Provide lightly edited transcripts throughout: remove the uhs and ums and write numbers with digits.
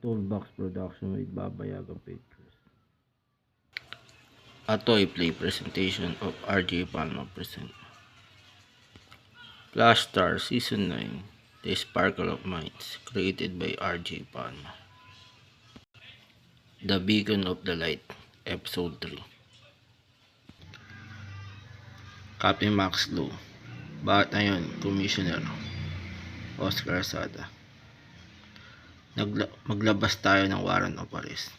Toolbox Production with Babayagan Pictures. A toy play presentation of RJ Palma present. Flash Star Season 9, The Sparkle of Minds, created by RJ Palma. The Beacon of the Light, Episode 3. Captain Max Lu. Bakit ngayon, Commissioner Oscar Sada? Maglabas tayo ng warrant of arrest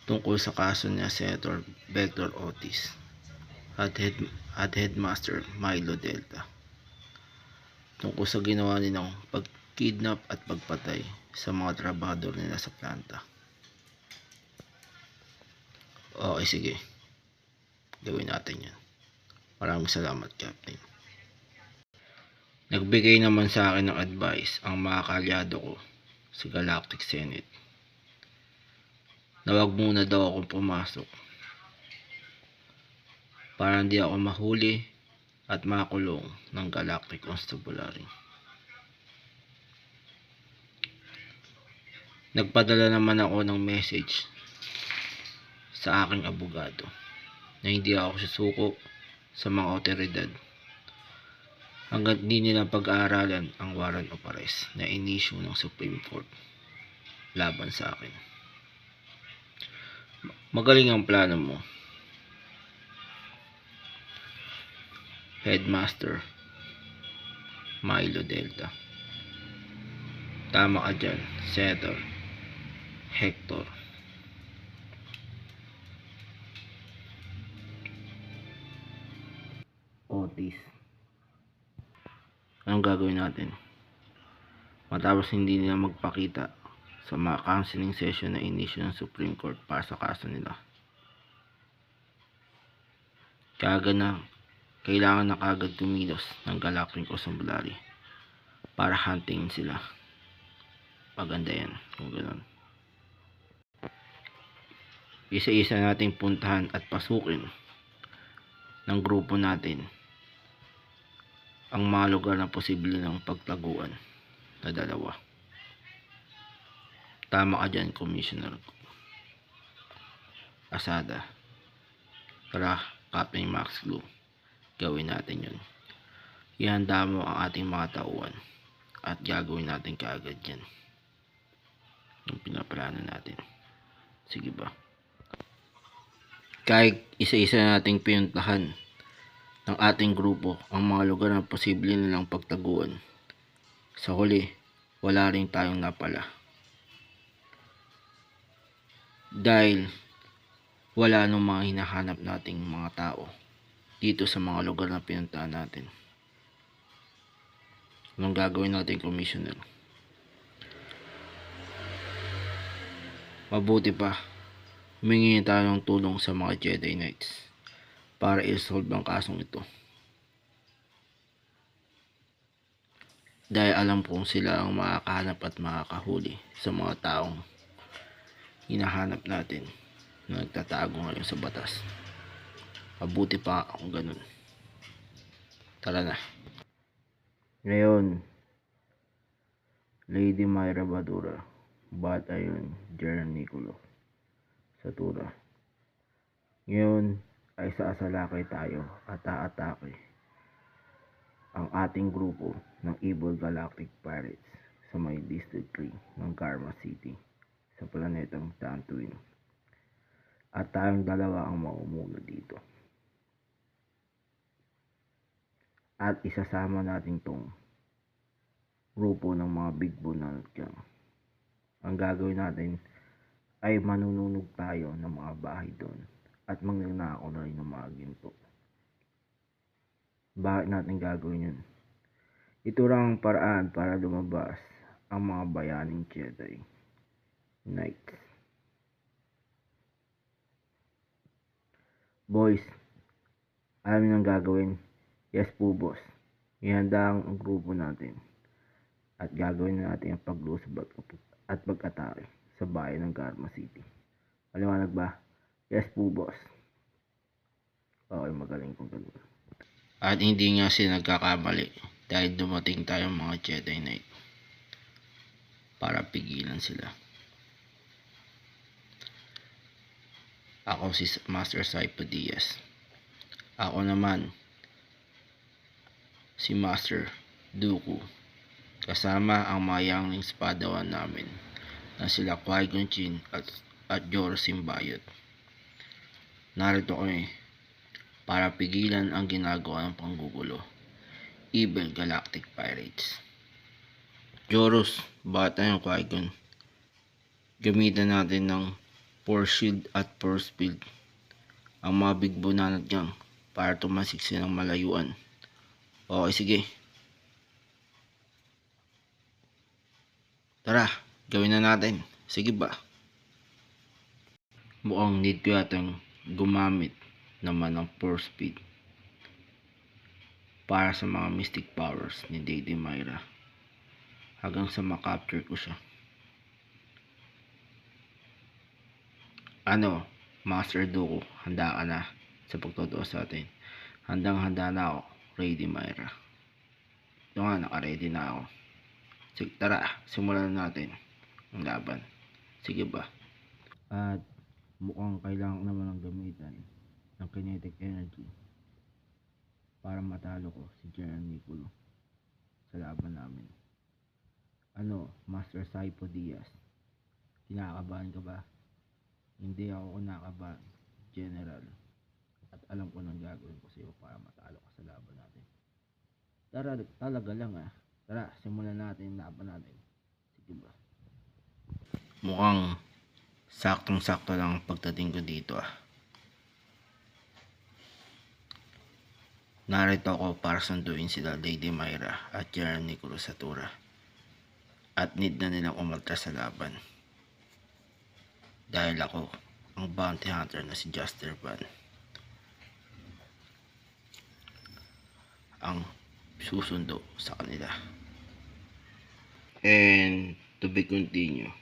tungkol sa kaso ni Senator Victor Otis at Headmaster Milo Delta tungkol sa ginawa nilang pagkidnap at pagpatay sa mga trabahador nila sa planta. Okay, sige. Gawin natin yan. Maraming salamat, Captain. Nagbigay naman sa akin ng advice ang mga kalyado ko sa Galactic Senate na wag muna daw akong pumasok para hindi ako mahuli at makulong ng Galactic Constabulary. Nagpadala naman ako ng message sa aking abogado na hindi ako susuko sa mga otoridad hanggat di nila pag-aaralan ang warrant of arrest na inisyu ng Supreme Court laban sa akin. Magaling ang plano mo, Headmaster Milo Delta. Tama ka dyan, Senator Hector. Otis. Anong gagawin natin? Matapos hindi nila magpakita sa mga counseling session na inisyu ng Supreme Court para sa kaso nila. Kailangan na kagad kumilos ng Galactic Constabulary para huntingin sila. Maganda yan kung gano'n. Isa-isa nating puntahan at pasukin ng grupo natin ang mga lugar na posible ng pagtaguan na dalawa. Tama ka dyan, Commissioner Asada. Tara, Captain Max Lu, gawin natin yun. Ihanda mo ang ating mga tauhan at gagawin natin kaagad yan yung pinaplano natin. Sige ba? Kahit isa-isa nating pinuntahan ng ating grupo ang mga lugar na posible nilang pagtaguan, sa huli, wala rin tayong napala. Dahil wala nung mga hinahanap nating mga tao dito sa mga lugar na pinuntahan natin. Anong gagawin natin, Commissioner? Mabuti pa, humingi tayo ng tulong sa mga Jedi Knights para i-solve ang kasong ito. Dahil alam kong sila ang makakahanap at makakahuli sa mga taong hinahanap natin na nagtatago ngayon sa batas. Mabuti pa kung ganun. Tara na. Ngayon, Lady Myra Badura, Batayon Jern Nicolo Satura. Ngayon ay saasalakay tayo at aatake ang ating grupo ng Evil Galactic Pirates sa may District 3 ng Karma City sa planetang Tatooine. At tayong dalawa ang maumuno dito. At isasama natin tong grupo ng mga Big Bonanot Gang. Ang gagawin natin ay manununog tayo ng mga bahay doon at magnanakaw na rin ng mga ginto. Bakit natin gagawin yun? Ito lang ang paraan para lumabas ang mga bayaning Jedi Knights. Boys, alam niyo ang gagawin? Yes po, boss. Ihanda ang grupo natin at gagawin natin ang paglusog at pag-atake sa bayan ng Karma City. Maliwanag ba? Yes po, boss. Okay, magaling kung ganun. At hindi nga sila nagkakamali dahil dumating tayong mga Jedi Knight. para pigilan sila. Ako si Master Saipo Diaz. Ako naman si Master Dooku. Kasama ang mayangling padawan namin na sila Qui-Gon Jinn at Joro Simbayot. Narito kami para pigilan ang ginagawa ng panggugulo. Evil Galactic Pirates. Joros, bakit tayong Qui-Gon? Gamitan natin ng Force Shield at Force Field ang mga big bunanat niyang para tumasik silang malayuan. Okay, sige. Tara, gawin na natin. Sige ba? Mukhang need ko yatang gumamit naman ng Force Field para sa mga mystic powers ni Lady Myra hanggang sa makapture ko siya. Ano, Master Dooku, handa ka na sa pagtotoo sa atin? Handang-handa na ako, Lady Myra. Ito nga, naka-ready na ako. Sige, tara, simulan na natin ang laban. Sige ba? At mukhang kailangan naman ng gamitan ng kinetic energy para matalo ko si General Niculo sa laban namin. Ano, Master Saipo Diaz, kinakabahan ka ba? Hindi ako kinakabahan, General. At alam ko nang gagawin ko sa iyo para matalo ka sa laban natin. Tara, talaga lang ah. Tara, simulan natin yung laban natin. Sige ba? Mukhang saktong-sakto lang ang pagdating ko dito ah. Narito ako para sunduin sila Lady Myra at General Niculo Satura. At need na nilang umatras sa laban. Dahil ako ang bounty hunter na si Juster Van ang susundo sa kanila. And to be continue.